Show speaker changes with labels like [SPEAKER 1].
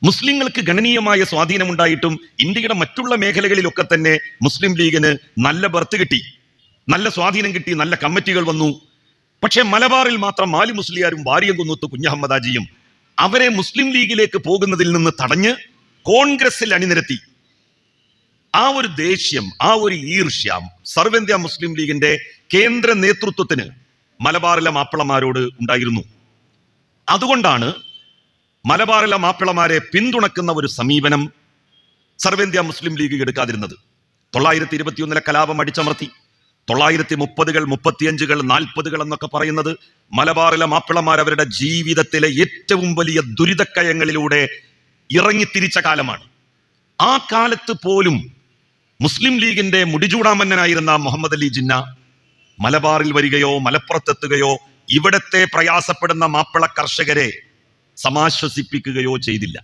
[SPEAKER 1] മുസ്ലിങ്ങൾക്ക് ഗണനീയമായ സ്വാധീനമുണ്ടായിട്ടും ഇന്ത്യയുടെ മറ്റുള്ള മേഖലകളിലൊക്കെ തന്നെ മുസ്ലിം ലീഗിന് നല്ല ബർത്ത് കിട്ടി, നല്ല സ്വാധീനം കിട്ടി, നല്ല കമ്മിറ്റികൾ വന്നു. പക്ഷെ മലബാറിൽ മാത്രം മാലി മുസ്ലിയാരും വാര്യംകുന്നത്ത് കുഞ്ഞഹമ്മദാജിയും അവരെ മുസ്ലിം ലീഗിലേക്ക് പോകുന്നതിൽ നിന്ന് തടഞ്ഞ് കോൺഗ്രസിൽ അണിനിരത്തി. ആ ഒരു ദേഷ്യം, ആ ഒരു ഈർഷ്യം സർവ്വേന്ത്യാ മുസ്ലിം ലീഗിന്റെ കേന്ദ്ര നേതൃത്വത്തിന് മലബാറിലെ മാപ്പിളമാരോട് ഉണ്ടായിരുന്നു. അതുകൊണ്ടാണ് മലബാറിലെ മാപ്പിളമാരെ പിന്തുണക്കുന്ന ഒരു സമീപനം സർവ്വേന്ത്യാ മുസ്ലിം ലീഗ് എടുക്കാതിരുന്നത്. 921 കലാപം അടിച്ചമർത്തി 930-കൾ 35-കൾ 40-കൾ എന്നൊക്കെ പറയുന്നത് മലബാറിലെ മാപ്പിളമാർ അവരുടെ ജീവിതത്തിലെ ഏറ്റവും വലിയ ദുരിതക്കയങ്ങളിലൂടെ ഇറങ്ങിത്തിരിച്ച കാലമാണ്. ആ കാലത്ത് പോലും മുസ്ലിം ലീഗിന്റെ മുടിചൂടാമന്നനായിരുന്ന മുഹമ്മദ് അലി ജിന്ന മലബാറിൽ വരികയോ മലപ്പുറത്തെത്തുകയോ ഇവിടത്തെ പ്രയാസപ്പെടുന്ന മാപ്പിള കർഷകരെ സമാശ്വസിപ്പിക്കുകയോ ചെയ്തില്ല.